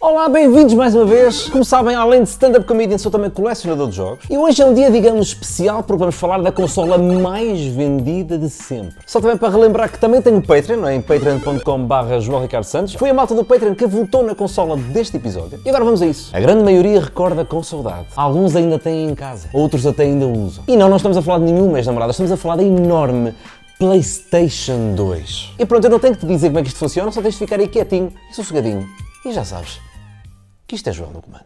Olá, bem-vindos mais uma vez. Como sabem, além de stand-up comedian, sou também colecionador de jogos. E hoje é um dia, digamos, especial porque vamos falar da consola mais vendida de sempre. Só também para relembrar que também tenho Patreon, não é? Em patreon.com/JoãoRicardoSantos. Foi a malta do Patreon que votou na consola deste episódio. E agora vamos a isso. A grande maioria recorda com saudade. Alguns ainda têm em casa, outros até ainda usam. E não estamos a falar de nenhuma ex-namorada, estamos a falar da enorme PlayStation 2. E pronto, eu não tenho que te dizer como é que isto funciona, só tens de ficar aí quietinho e sossegadinho. E já sabes que isto é João no comando.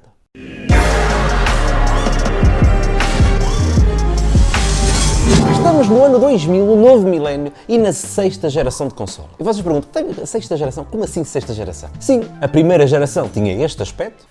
Estamos no ano 2000, o novo milénio e na sexta geração de console. E vocês perguntam, tem a sexta geração? Como assim sexta geração? Sim, a primeira geração tinha este aspecto.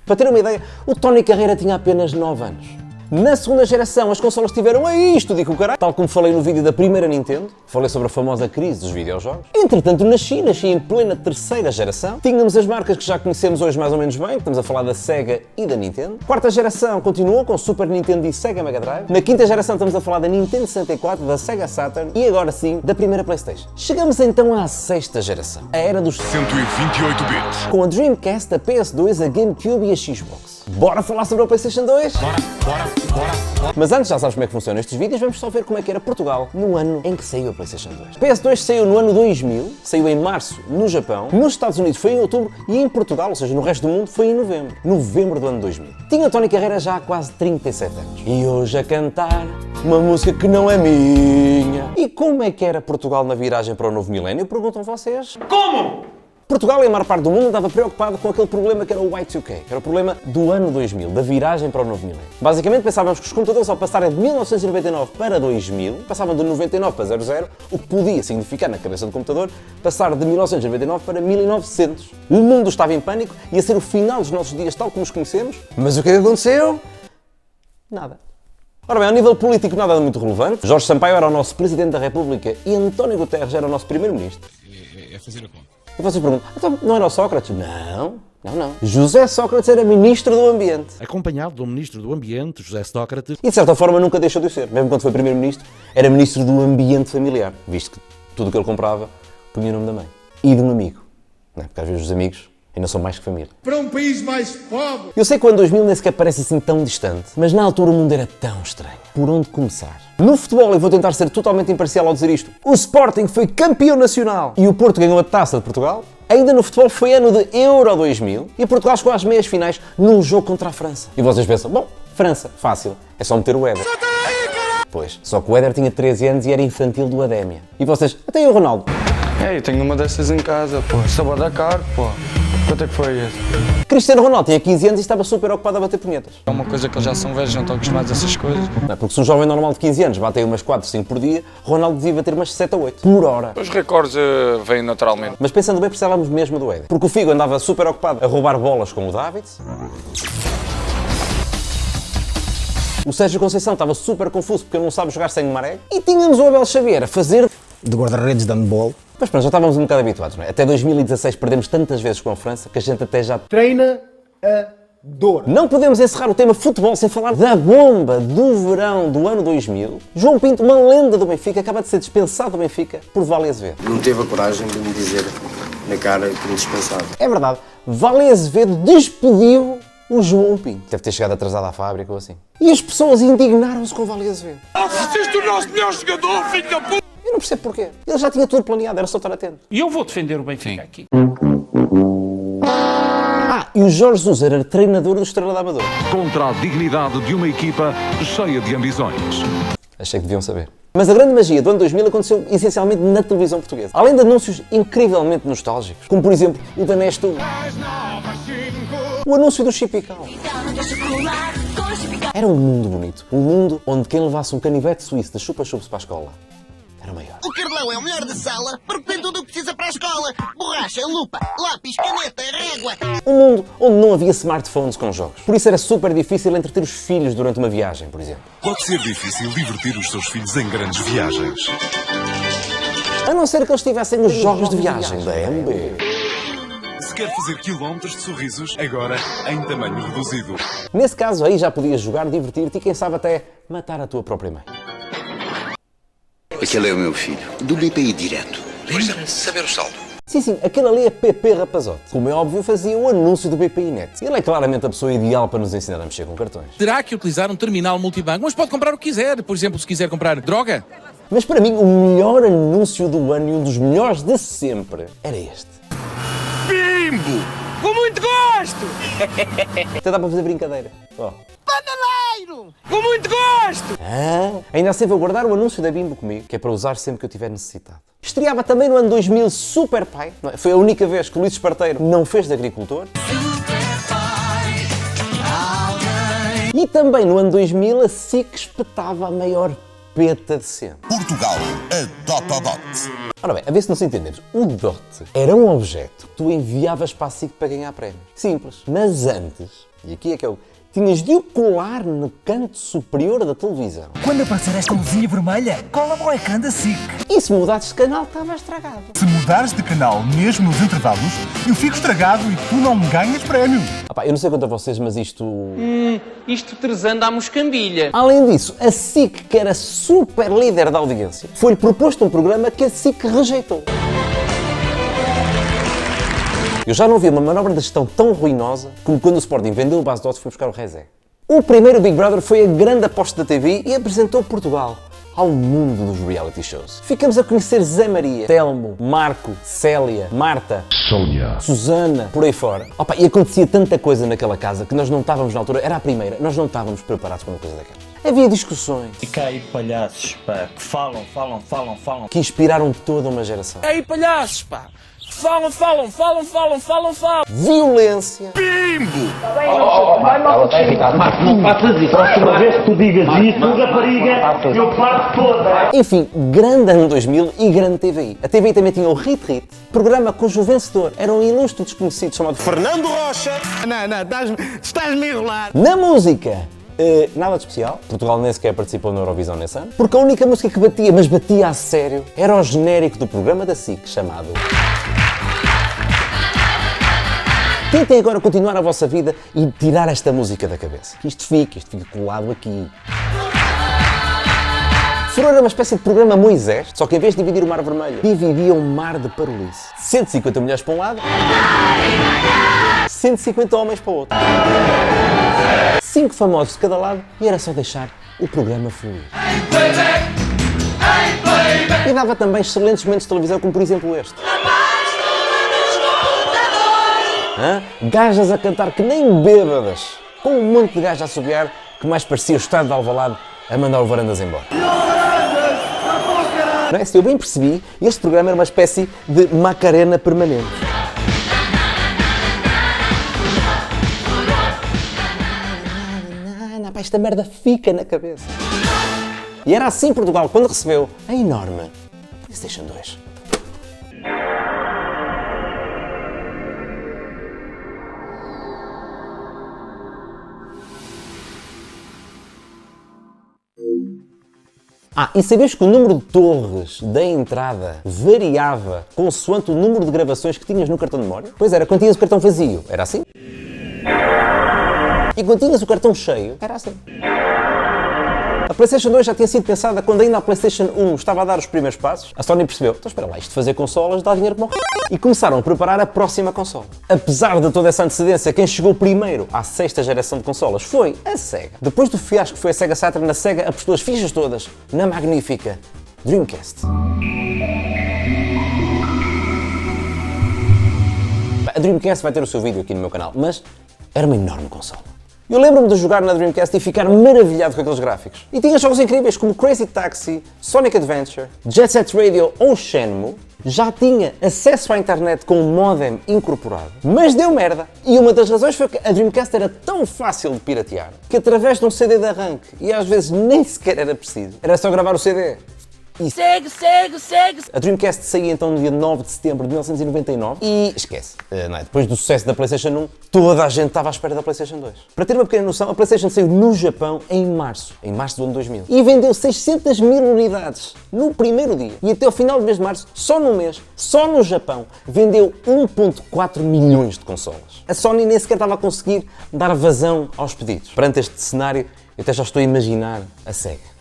Para ter uma ideia, o Tony Carreira tinha apenas 9 anos. Na segunda geração, as consolas tiveram a isto, digo o caralho, tal como falei no vídeo da primeira Nintendo, falei sobre a famosa crise dos videojogos. Entretanto, nasci em plena terceira geração, tínhamos as marcas que já conhecemos hoje mais ou menos bem, estamos a falar da Sega e da Nintendo. Quarta geração continuou com Super Nintendo e Sega Mega Drive. Na quinta geração estamos a falar da Nintendo 64, da Sega Saturn e agora sim, da primeira PlayStation. Chegamos então à sexta geração, a era dos 128 bits. Com a Dreamcast, a PS2, a GameCube e a Xbox. Bora falar sobre a PlayStation 2? Bora. Mas antes, já sabes como é que funcionam estes vídeos, vamos só ver como é que era Portugal no ano em que saiu a PlayStation 2. A PS2 saiu no ano 2000, saiu em março no Japão, nos Estados Unidos foi em outubro e em Portugal, ou seja, no resto do mundo, foi em novembro do ano 2000. Tinha o Tony Carreira já há quase 37 anos. E hoje a cantar uma música que não é minha. E como é que era Portugal na viragem para o novo milénio? Perguntam vocês. Como? Portugal e a maior parte do mundo estava preocupado com aquele problema que era o Y2K, que era o problema do ano 2000, da viragem para o novo milénio. Basicamente pensávamos que os computadores ao passarem de 1999 para 2000, passavam de 99 para 00, o que podia significar na cabeça do computador passar de 1999 para 1900. O mundo estava em pânico, ia ser o final dos nossos dias tal como os conhecemos, mas o que é que aconteceu? Nada. Ora bem, ao nível político nada de muito relevante. Jorge Sampaio era o nosso Presidente da República e António Guterres era o nosso Primeiro-Ministro. É fazer a conta. E vocês perguntam, então não era o Sócrates? Não. José Sócrates era Ministro do Ambiente. Acompanhado do Ministro do Ambiente, José Sócrates. E de certa forma nunca deixou de o ser. Mesmo quando foi Primeiro-Ministro, era Ministro do Ambiente Familiar. Visto que tudo o que ele comprava punha o nome da mãe. E de um amigo. Não é? Porque às vezes os amigos ainda são mais que família. Para um país mais pobre. Eu sei que o ano 2000 nem sequer parece assim tão distante, mas na altura o mundo era tão estranho. Por onde começar? No futebol, e vou tentar ser totalmente imparcial ao dizer isto, o Sporting foi campeão nacional e o Porto ganhou a Taça de Portugal. Ainda no futebol foi ano de Euro 2000 e Portugal chegou às meias finais num jogo contra a França. E vocês pensam, bom, França, fácil, é só meter o Éder. Pois, só que o Éder tinha 13 anos e era infantil do Adémia. E vocês, até aí o Ronaldo. Eu tenho uma dessas em casa, pô. Sabor da caro, pô. Quanto é que foi esse? Cristiano Ronaldo tinha 15 anos e estava super ocupado a bater punhetas. É uma coisa que eles já são velhos, não estão acostumados a essas coisas. Não é? Porque se um jovem normal de 15 anos bate aí umas 4, 5 por dia, Ronaldo devia bater umas 7 ou 8 por hora. Os recordes vêm naturalmente. Mas pensando bem, precisávamos mesmo do Éder. Porque o Figo andava super ocupado a roubar bolas com o Davids. O Sérgio Conceição estava super confuso porque ele não sabe jogar sem o Maré. E tínhamos o Abel Xavier a fazer de guarda-redes de handball. Mas pronto, já estávamos um bocado habituados, não é? Até 2016 perdemos tantas vezes com a França que a gente até já Treina a dor. Não podemos encerrar o tema futebol sem falar da bomba do verão do ano 2000. João Pinto, uma lenda do Benfica, acaba de ser dispensado do Benfica por Vale Azevedo. Não teve a coragem de me dizer na cara que me dispensava. É verdade, Vale Azevedo despediu o João Pinto. Deve ter chegado atrasado à fábrica ou assim. E as pessoas indignaram-se com o Vale Azevedo. Ofereceste o nosso melhor jogador, filho da puta! Eu não percebo porquê. Ele já tinha tudo planeado, era só estar atento. E eu vou defender o Benfica aqui. E o Jorge Jesus era treinador do Estrela da Amadora. Contra a dignidade de uma equipa cheia de ambições. Achei que deviam saber. Mas a grande magia do ano 2000 aconteceu essencialmente na televisão portuguesa. Além de anúncios incrivelmente nostálgicos, como por exemplo o da Nestlé, o anúncio do Chipical. Era um mundo bonito. Um mundo onde quem levasse um canivete suíço de chupa-chups para a escola era o maior. O Carlão é o melhor da sala porque tem tudo o que precisa para a escola. Borracha, lupa, lápis, caneta, régua. Um mundo onde não havia smartphones com jogos. Por isso era super difícil entreter os filhos durante uma viagem, por exemplo. Pode ser difícil divertir os seus filhos em grandes viagens. A não ser que eles tivessem os jogos de viagem da MB. Se quer fazer quilómetros de sorrisos, agora em tamanho reduzido. Nesse caso aí já podias jogar, divertir-te e quem sabe até matar a tua própria mãe. Aquele é o meu filho, do BPI direto. Lembra-se de saber o saldo. Sim, sim, aquele ali é PP Rapazote. Como é óbvio, fazia um anúncio do BPI Net. Ele é claramente a pessoa ideal para nos ensinar a mexer com cartões. Terá que utilizar um terminal multibanco, mas pode comprar o que quiser. Por exemplo, se quiser comprar droga. Mas para mim, o melhor anúncio do ano e um dos melhores de sempre era este. Bimbo! Com muito gosto! Até dá para fazer brincadeira. Oh. Paneleiro! Com muito gosto! Ainda assim vou guardar o anúncio da Bimbo comigo, que é para usar sempre que eu tiver necessitado. Estreava também no ano 2000 Super Pai. Não é? Foi a única vez que o Luís Esparteiro não fez de agricultor. E também no ano 2000 a SIC espetava a maior peta de sempre. Portugal adota o DOT. Ora bem, a ver se não se entendemos. O DOT era um objeto que tu enviavas para a SIC para ganhar prémios. Simples. Mas antes, e aqui é que eu... tinhas de o colar no canto superior da televisão. Quando aparecer esta luzinha vermelha, cola ao ecrã da SIC. E se mudasses de canal, estava estragado. Se mudares de canal mesmo nos intervalos, eu fico estragado e tu não ganhas prémio. Eu não sei quanto a vocês, mas isto... Isto tresando à moscambilha. Além disso, a SIC, que era super líder da audiência, foi-lhe proposto um programa que a SIC rejeitou. Eu já não vi uma manobra de gestão tão ruinosa como quando o Sporting vendeu o base de odds e foi buscar o Rezé. O primeiro Big Brother foi a grande aposta da TV e apresentou Portugal ao mundo dos reality shows. Ficamos a conhecer Zé Maria, Telmo, Marco, Célia, Marta, Sónia, Susana, por aí fora. E acontecia tanta coisa naquela casa que nós não estávamos na altura, era a primeira, nós não estávamos preparados para uma coisa daquela. Havia discussões. E cá aí palhaços, pá, que falam. Que inspiraram toda uma geração. Ei, palhaços, pá! Falam! Violência. Bimbo! Não faças isso. Próxima vez que tu digas isso, rapariga, eu parto toda. Enfim, grande ano 2000 e grande TVI. A TVI também tinha o Hit Hit, programa cujo vencedor era um ilustre desconhecido chamado Fernando Rocha. Não, estás-me a enrolar. Na música, nada de especial. Portugal nem sequer participou na Eurovisão nesse ano. Porque a única música que batia, mas batia a sério, era o genérico do programa da SIC, chamado... Tentem agora continuar a vossa vida e tirar esta música da cabeça. Que isto fica colado aqui. Furor era uma espécie de programa Moisés, só que em vez de dividir o Mar Vermelho, dividia um mar de parolice. 150 mulheres para um lado, 150 homens para o outro. 5 famosos de cada lado e era só deixar o programa fluir. E dava também excelentes momentos de televisão, como por exemplo este. Gajas a cantar que nem bêbadas, com um monte de gajos a assobiar que mais parecia o estado de Alvalade a mandar o Varandas embora. Não é? Se eu bem percebi, este programa era uma espécie de Macarena permanente. Esta merda fica na cabeça. E era assim Portugal quando recebeu a enorme PlayStation 2. E sabias que o número de torres da entrada variava consoante o número de gravações que tinhas no cartão de memória? Pois era, quando tinhas o cartão vazio, era assim. E quando tinhas o cartão cheio, era assim. A PlayStation 2 já tinha sido pensada quando ainda a PlayStation 1 estava a dar os primeiros passos. A Sony percebeu, então espera lá, isto de fazer consolas dá dinheiro para morrer. E começaram a preparar a próxima consola. Apesar de toda essa antecedência, quem chegou primeiro à 6ª geração de consolas foi a Sega. Depois do fiasco que foi a Sega Saturn, a Sega apostou as fichas todas na magnífica Dreamcast. A Dreamcast vai ter o seu vídeo aqui no meu canal, mas era uma enorme consola. Eu lembro-me de jogar na Dreamcast e ficar maravilhado com aqueles gráficos. E tinha jogos incríveis como Crazy Taxi, Sonic Adventure, Jet Set Radio ou Shenmue. Já tinha acesso à internet com um modem incorporado, mas deu merda. E uma das razões foi que a Dreamcast era tão fácil de piratear que através de um CD de arranque, e às vezes nem sequer era preciso, era só gravar o CD. E segue! A Dreamcast saía então no dia 9 de setembro de 1999 e esquece, não é? Depois do sucesso da PlayStation 1, toda a gente estava à espera da PlayStation 2. Para ter uma pequena noção, a PlayStation saiu no Japão em março do ano 2000 e vendeu 600 mil unidades no primeiro dia. E até o final do mês de março, só num mês, só no Japão, vendeu 1,4 milhões de consolas. A Sony nem sequer estava a conseguir dar vazão aos pedidos. Perante este cenário, eu até já estou a imaginar a Sega.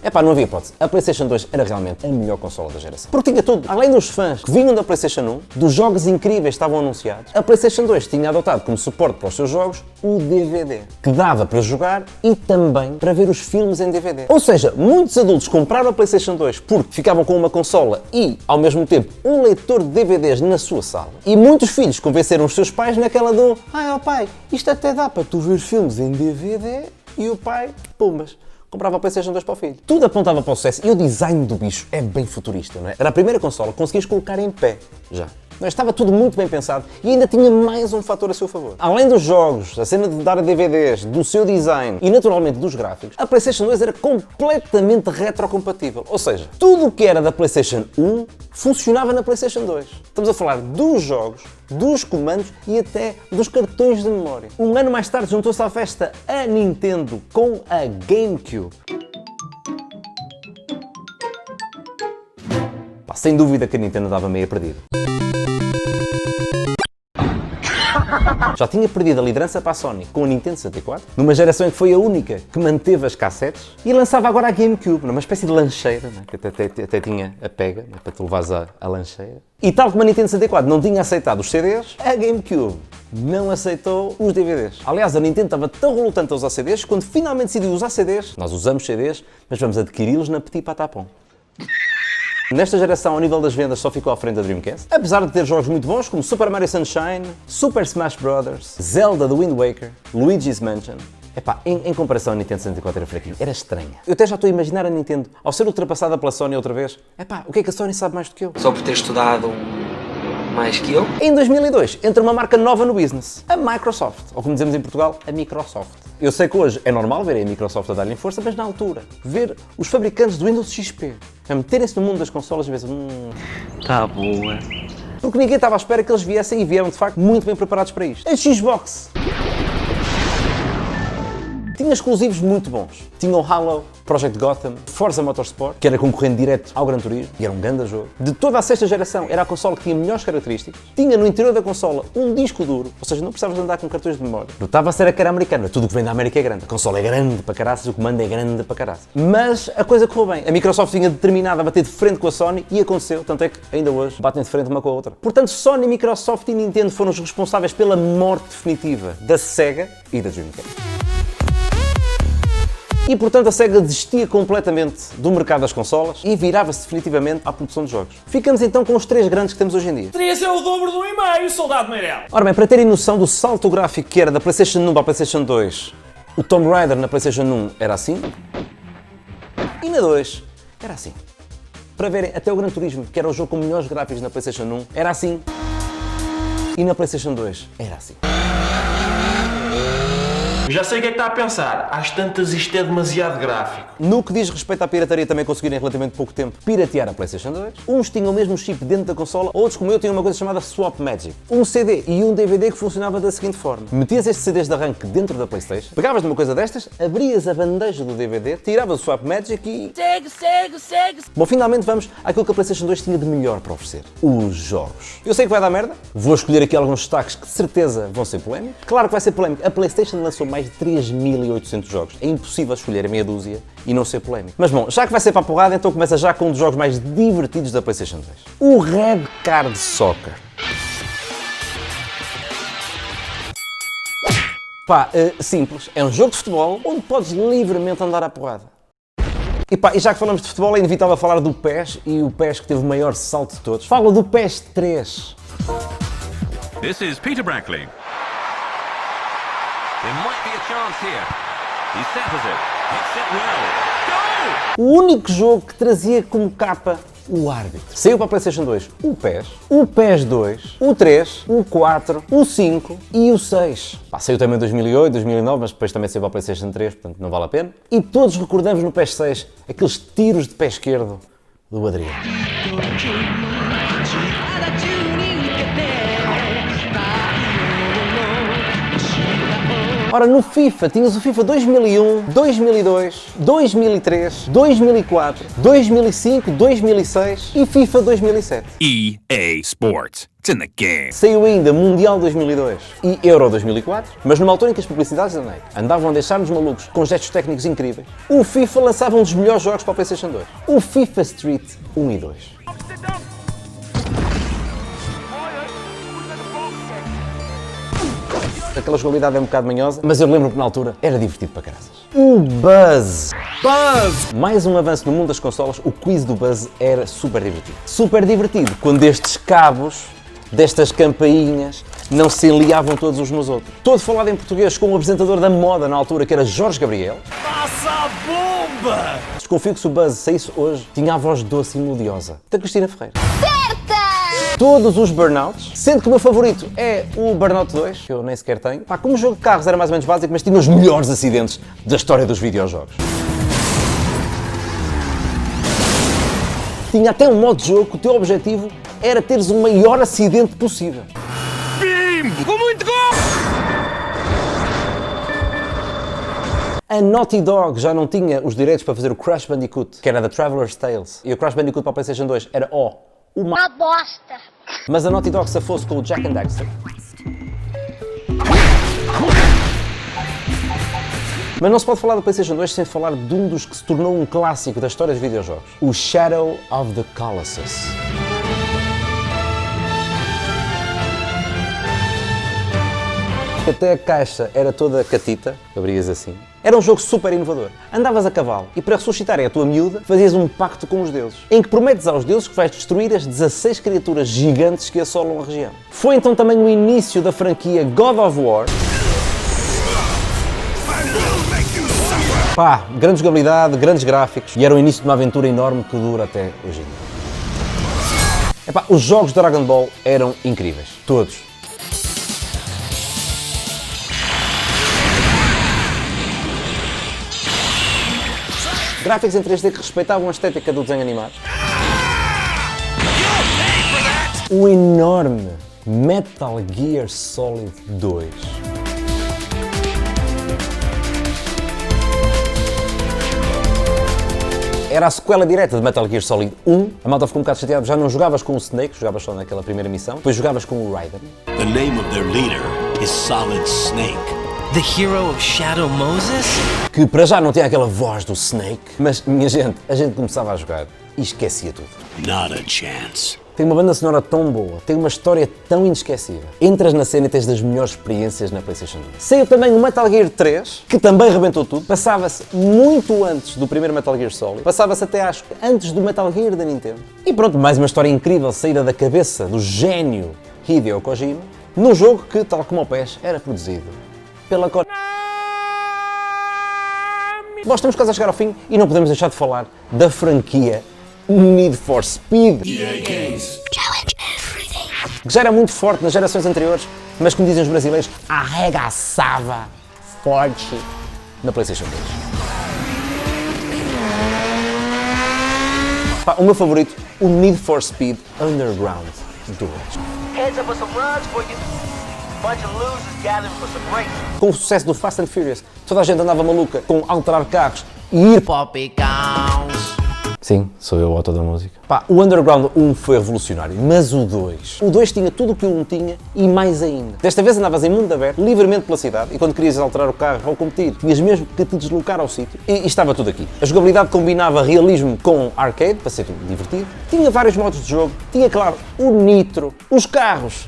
Epá, não havia hipótese. A PlayStation 2 era realmente a melhor consola da geração. Porque tinha tudo. Além dos fãs que vinham da PlayStation 1, dos jogos incríveis que estavam anunciados, a PlayStation 2 tinha adotado como suporte para os seus jogos o DVD, que dava para jogar e também para ver os filmes em DVD. Ou seja, muitos adultos compraram a PlayStation 2 porque ficavam com uma consola e, ao mesmo tempo, um leitor de DVDs na sua sala. E muitos filhos convenceram os seus pais naquela do ó pai, isto até dá para tu ver filmes em DVD, e o pai, pumbas, comprava a PlayStation 2 para o filho. Tudo apontava para o sucesso e o design do bicho é bem futurista, não é? Era a primeira consola que conseguias colocar em pé, já. Não, estava tudo muito bem pensado e ainda tinha mais um fator a seu favor. Além dos jogos, a cena de dar a DVDs, do seu design e naturalmente dos gráficos, a PlayStation 2 era completamente retrocompatível. Ou seja, tudo o que era da PlayStation 1 funcionava na PlayStation 2. Estamos a falar dos jogos, dos comandos e até dos cartões de memória. Um ano mais tarde juntou-se à festa a Nintendo com a GameCube. Pá, sem dúvida que a Nintendo dava meia perdida. Já tinha perdido a liderança para a Sony com a Nintendo 64, numa geração em que foi a única que manteve as cassetes, e lançava agora a GameCube, numa espécie de lancheira, né? Que até tinha a pega, né? Para te levares à lancheira. E tal como a Nintendo 64 não tinha aceitado os CDs, a GameCube não aceitou os DVDs. Aliás, a Nintendo estava tão relutante a usar CDs, quando finalmente decidiu usar CDs, nós usamos CDs, mas vamos adquiri-los na Petit Patapon. Nesta geração, ao nível das vendas, só ficou à frente da Dreamcast. Apesar de ter jogos muito bons, como Super Mario Sunshine, Super Smash Bros., Zelda The Wind Waker, Luigi's Mansion. Epá, em comparação, a Nintendo 64 era fraquinho, era estranha. Eu até já estou a imaginar a Nintendo, ao ser ultrapassada pela Sony outra vez, epá, o que é que a Sony sabe mais do que eu? Só por ter estudado mais que eu? Em 2002, entra uma marca nova no business, a Microsoft, ou como dizemos em Portugal, a Microsoft. Eu sei que hoje é normal ver a Microsoft a dar-lhe força, mas na altura, ver os fabricantes do Windows XP a meterem-se no mundo das consolas e ver Tá boa. Porque ninguém estava à espera que eles viessem e vieram de facto muito bem preparados para isto. A Xbox tinha exclusivos muito bons. Tinha o Halo, Project Gotham, Forza Motorsport, que era concorrente direto ao Gran Turismo, e era um grande jogo. De toda a sexta geração, era a consola que tinha melhores características. Tinha no interior da consola um disco duro, ou seja, não precisavas de andar com cartões de memória. Notava-se era que era americana, tudo o que vem da América é grande. A consola é grande para caraças, o comando é grande para caraças. Mas a coisa correu bem. A Microsoft tinha determinado a bater de frente com a Sony e aconteceu, tanto é que ainda hoje batem de frente uma com a outra. Portanto, Sony, Microsoft e Nintendo foram os responsáveis pela morte definitiva da Sega e da Dreamcast. E, portanto, a Sega desistia completamente do mercado das consolas e virava-se definitivamente à produção de jogos. Ficamos então com os três grandes que temos hoje em dia. 3 é o dobro do e-mail, soldado Meirelles. Ora bem, para terem noção do salto gráfico que era da PlayStation 1 para a PlayStation 2, o Tomb Raider na PlayStation 1 era assim, e na 2 era assim. Para verem, até o Gran Turismo, que era o jogo com melhores gráficos na PlayStation 1, era assim, e na PlayStation 2 era assim. Já sei o que é que está a pensar. Às tantas isto é demasiado gráfico. No que diz respeito à pirataria, também conseguiram em relativamente pouco tempo piratear a PlayStation 2. Uns tinham o mesmo chip dentro da consola, outros, como eu, tinham uma coisa chamada Swap Magic. Um CD e um DVD que funcionava da seguinte forma. Metias estes CDs de arranque dentro da PlayStation, pegavas numa coisa destas, abrias a bandeja do DVD, tiravas o Swap Magic e... Segue! Bom, finalmente vamos àquilo que a PlayStation 2 tinha de melhor para oferecer. Os jogos. Eu sei que vai dar merda. Vou escolher aqui alguns destaques que de certeza vão ser polémicos. Claro que vai ser polémico. A PlayStation lançou mais de 3.800 jogos. É impossível escolher a meia dúzia e não ser polémico. Mas bom, já que vai ser para a porrada, então começa já com um dos jogos mais divertidos da PlayStation 2. O Red Card Soccer. Pá, simples. É um jogo de futebol onde podes livremente andar à porrada. E já que falamos de futebol, é inevitável falar do PES e o PES que teve o maior salto de todos. Fala do PES 3. This is Peter Brackley. There might be a chance here. He centers it. Hits it well. Goal! O único jogo que trazia como capa o árbitro. Saiu para a PlayStation 2 o PES 2, o 3, o 4, o 5 e o 6. Saiu também em 2008, 2009, mas depois também saiu para a PlayStation 3, portanto não vale a pena. E todos recordamos no PES 6 aqueles tiros de pé esquerdo do Adriano. Ora, no FIFA tinhas o FIFA 2001, 2002, 2003, 2004, 2005, 2006 e FIFA 2007. EA Sports. It's in the game. Saiu ainda Mundial 2002 e Euro 2004, mas numa altura em que as publicidades da Nike andavam a deixar-nos malucos com gestos técnicos incríveis, o FIFA lançava um dos melhores jogos para o PlayStation 2, o FIFA Street 1 e 2. Aquela jogabilidade é um bocado manhosa, mas eu lembro que na altura era divertido para caraças. O Buzz! Mais um avanço no mundo das consolas, o quiz do Buzz era super divertido. Super divertido quando estes cabos, destas campainhas, não se enliavam todos uns nos outros. Todo falado em português com o apresentador da moda na altura, que era Jorge Gabriel. Passa a bomba! Desconfio que se o Buzz saísse hoje, tinha a voz doce e melodiosa da Cristina Ferreira. Todos os Burnouts, sendo que o meu favorito é o Burnout 2, que eu nem sequer tenho. Pá, como jogo de carros era mais ou menos básico, mas tinha os melhores acidentes da história dos videojogos. Tinha até um modo de jogo que o teu objetivo era teres o maior acidente possível. Bimbo! Com muito gol! A Naughty Dog já não tinha os direitos para fazer o Crash Bandicoot, que era da Traveler's Tales, e o Crash Bandicoot para o PlayStation 2 era uma bosta. Mas a Naughty Dog se fosse com o Jack and Daxter. Mas não se pode falar do PlayStation 2 sem falar de um dos que se tornou um clássico da história dos videojogos, o Shadow of the Colossus. Até a caixa era toda catita, abrias assim. Era um jogo super inovador. Andavas a cavalo e para ressuscitarem a tua miúda fazias um pacto com os deuses, em que prometes aos deuses que vais destruir as 16 criaturas gigantes que assolam a região. Foi então também o início da franquia God of War. Pá, grande jogabilidade, grandes gráficos e era o início de uma aventura enorme que dura até hoje em dia. Epá, os jogos de Dragon Ball eram incríveis, todos. Gráficos em 3D que respeitavam a estética do desenho animado. O enorme Metal Gear Solid 2. Era a sequela direta de Metal Gear Solid 1. A malta ficou um bocado chateada, já não jogavas com o Snake, jogavas só naquela primeira missão, depois jogavas com o Raiden. The name of their leader is Solid Snake. The hero of Shadow Moses? Que para já não tinha aquela voz do Snake, mas, minha gente, a gente começava a jogar e esquecia tudo. Not a chance. Tem uma banda sonora tão boa, tem uma história tão inesquecível. Entras na cena e tens das melhores experiências na PlayStation 2. Saiu também o Metal Gear 3, que também rebentou tudo. Passava-se muito antes do primeiro Metal Gear Solid. Passava-se até, acho, antes do Metal Gear da Nintendo. E pronto, mais uma história incrível saída da cabeça do gênio Hideo Kojima, num jogo que, tal como o PES, era produzido pela Konami. Nós estamos quase a chegar ao fim e não podemos deixar de falar da franquia Need for Speed. Challenge everything. Que já era muito forte nas gerações anteriores, mas como dizem os brasileiros, arregaçava forte na PlayStation 2. Pá, o meu favorito, o Need for Speed Underground 2. Heads up with some runs for you. Bunch of losers gathering for some races. Com o sucesso do Fast and Furious, toda a gente andava maluca com alterar carros e ir Popicãos. Sim, sou eu o autor da música. Pá, o Underground 1 foi revolucionário, mas o 2... O 2 tinha tudo o que o 1 tinha e mais ainda. Desta vez andavas em mundo aberto, livremente pela cidade, e quando querias alterar o carro ou competir, tinhas mesmo que te deslocar ao sítio. E estava tudo aqui. A jogabilidade combinava realismo com arcade, para ser divertido. Tinha vários modos de jogo. Tinha, claro, o nitro, os carros.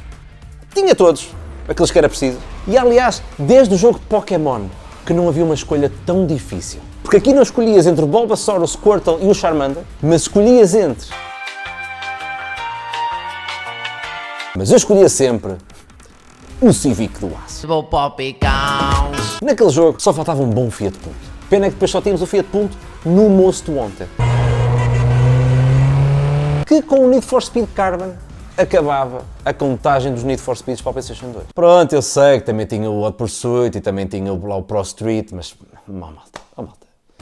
Tinha todos, aqueles que era preciso. E, aliás, desde o jogo de Pokémon, que não havia uma escolha tão difícil. Porque aqui não escolhias entre o Bulbasaur, o Squirtle e o Charmander, mas escolhias entre... Mas eu escolhia sempre o Civic do Aço. Popicãos. Naquele jogo só faltava um bom Fiat Punto. Pena é que depois só tínhamos o Fiat Punto no Most Wanted. Que com o Need for Speed Carbon acabava a contagem dos Need for Speeds para o PlayStation 2. Pronto, eu sei que também tinha o Hot Pursuit e também tinha o Pro Street, mas... malta.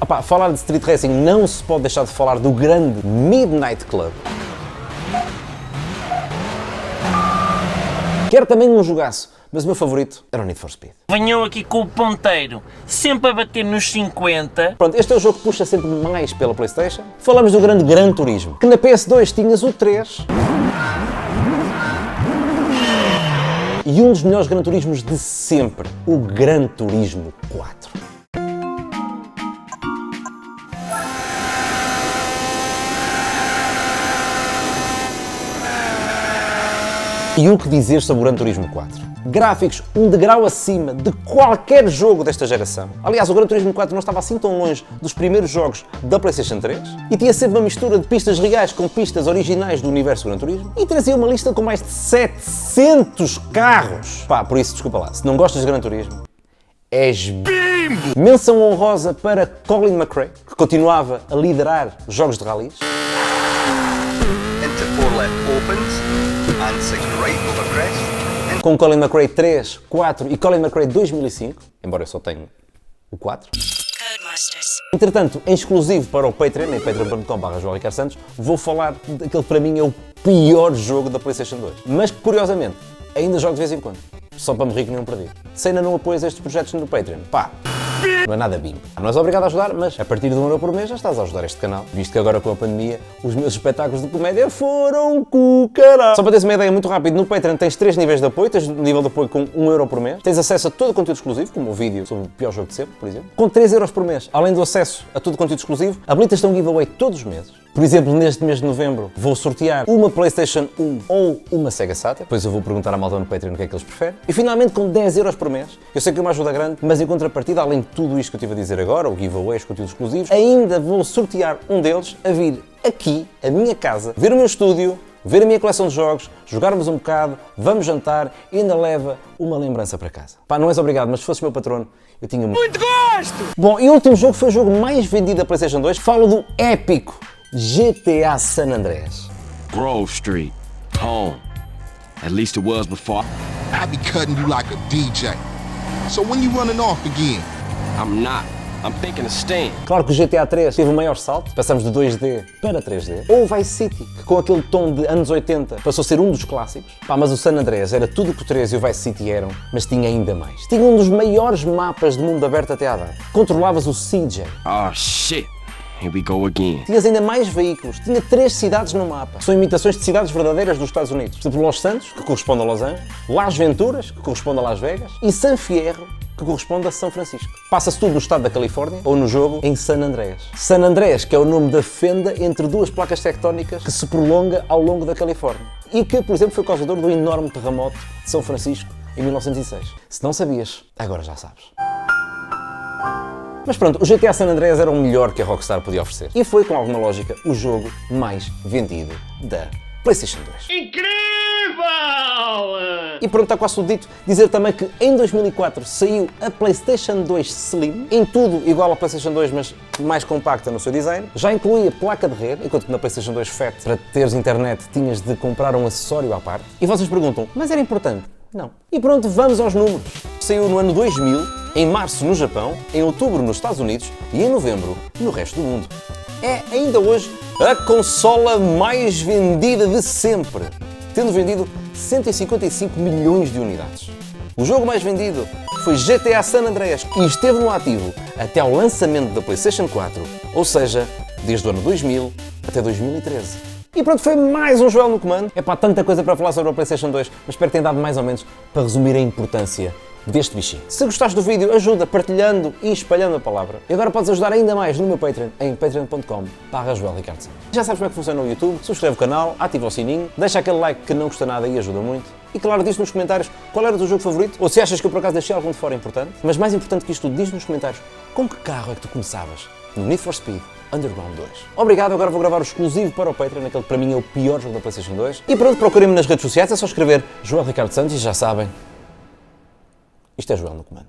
Opa, falar de Street Racing não se pode deixar de falar do grande Midnight Club. que era também um jogaço, mas o meu favorito era o Need for Speed. Venham aqui com o ponteiro, sempre a bater nos 50. Pronto, este é o jogo que puxa sempre mais pela PlayStation. Falamos do grande Gran Turismo, que na PS2 tinhas o 3 e um dos melhores Gran Turismos de sempre, o Gran Turismo 4. E o que dizer sobre o Gran Turismo 4? Gráficos um degrau acima de qualquer jogo desta geração. Aliás, o Gran Turismo 4 não estava assim tão longe dos primeiros jogos da PlayStation 3 e tinha sempre uma mistura de pistas reais com pistas originais do universo Gran Turismo e trazia uma lista com mais de 700 carros. Pá, por isso, desculpa lá, se não gostas de Gran Turismo, és bimbo! Menção honrosa para Colin McRae, que continuava a liderar os jogos de rallies. Com Colin McRae 3, 4 e Colin McRae 2005, embora eu só tenha o 4. Entretanto, em exclusivo para o Patreon, em patreon.com/JoãoRicardoSantos, vou falar daquele que para mim é o pior jogo da PlayStation 2. Mas que, curiosamente, ainda jogo de vez em quando. Só para me rir que não perdi. Se ainda não apoias estes projetos no Patreon, pá, não é nada bimbo. Não és obrigado a ajudar, mas a partir de €1 por mês já estás a ajudar este canal. Visto que agora com a pandemia, os meus espetáculos de comédia foram com o caralho. Só para teres uma ideia muito rápido, no Patreon tens 3 níveis de apoio. Tens o nível de apoio com €1 por mês. Tens acesso a todo o conteúdo exclusivo, como o vídeo sobre o pior jogo de sempre, por exemplo. Com €3 por mês, além do acesso a todo o conteúdo exclusivo, habilitas-te um giveaway todos os meses. Por exemplo, neste mês de novembro, vou sortear uma PlayStation 1 ou uma Sega Saturn. Depois eu vou perguntar à malta no Patreon o que é que eles preferem. E finalmente, com €10 por mês, eu sei que é uma ajuda grande, mas em contrapartida, além de tudo isto que eu estive a dizer agora, o giveaway, os conteúdos exclusivos, ainda vou sortear um deles a vir aqui, à minha casa, ver o meu estúdio, ver a minha coleção de jogos, jogarmos um bocado, vamos jantar e ainda leva uma lembrança para casa. Pá, não és obrigado, mas se fosses meu patrono, eu tinha muito gosto! Bom, e o último jogo foi o jogo mais vendido da PlayStation 2. Falo do épico GTA San Andreas. Grove Street, home. At least it was before. I be cutting you like a DJ. So when you running off again? I'm not. I'm thinking of staying. Claro que o GTA 3 teve o maior salto, passamos de 2D para 3D. Ou o Vice City, que com aquele tom de anos 80 passou a ser um dos clássicos. Pá, mas o San Andreas era tudo o que o 3 e o Vice City eram, mas tinha ainda mais. Tinha um dos maiores mapas de mundo aberto até à data. Controlavas o CJ. Oh shit. Here we go again. Tinhas ainda mais veículos, tinha 3 cidades no mapa. São imitações de cidades verdadeiras dos Estados Unidos. Tipo Los Santos, que corresponde a Los Angeles, Las Venturas, que corresponde a Las Vegas, e San Fierro, que corresponde a São Francisco. Passa-se tudo no estado da Califórnia, ou no jogo, em San Andreas. San Andreas, que é o nome da fenda entre duas placas tectónicas que se prolonga ao longo da Califórnia. E que, por exemplo, foi causador do enorme terremoto de São Francisco em 1906. Se não sabias, agora já sabes. Mas pronto, o GTA San Andreas era o melhor que a Rockstar podia oferecer. E foi, com alguma lógica, o jogo mais vendido da PlayStation 2. Incrível! E pronto, está quase tudo dito. Dizer também que em 2004 saiu a PlayStation 2 Slim, em tudo igual à PlayStation 2, mas mais compacta no seu design. Já incluía placa de rede, enquanto que na PlayStation 2 Fat, para teres internet, tinhas de comprar um acessório à parte. E vocês perguntam, mas era importante? Não. E pronto, vamos aos números. Saiu no ano 2000, em março no Japão, em outubro nos Estados Unidos e em novembro no resto do mundo. É, ainda hoje, a consola mais vendida de sempre, tendo vendido 155 milhões de unidades. O jogo mais vendido foi GTA San Andreas e esteve no ativo até ao lançamento da PlayStation 4, ou seja, desde o ano 2000 até 2013. E pronto, foi mais um Joel no comando. É pá, tanta coisa para falar sobre a PlayStation 2, mas espero que tenha dado mais ou menos para resumir a importância deste bichinho. Se gostaste do vídeo, ajuda partilhando e espalhando a palavra. E agora podes ajudar ainda mais no meu Patreon, em patreon.com/JoelRicardoSantos. Já sabes como é que funciona o YouTube, subscreve o canal, ativa o sininho, deixa aquele like que não custa nada e ajuda muito. E claro, diz nos comentários qual era o teu jogo favorito, ou se achas que eu por acaso deixei algum de fora importante. Mas mais importante que isto tudo, diz nos comentários com que carro é que tu começavas no Need for Speed Underground 2. Obrigado, agora vou gravar o exclusivo para o Patreon, aquele que para mim é o pior jogo da PlayStation 2. E pronto, procurem-me nas redes sociais, é só escrever Joel Ricardo Santos e já sabem, isto é Joel no comando.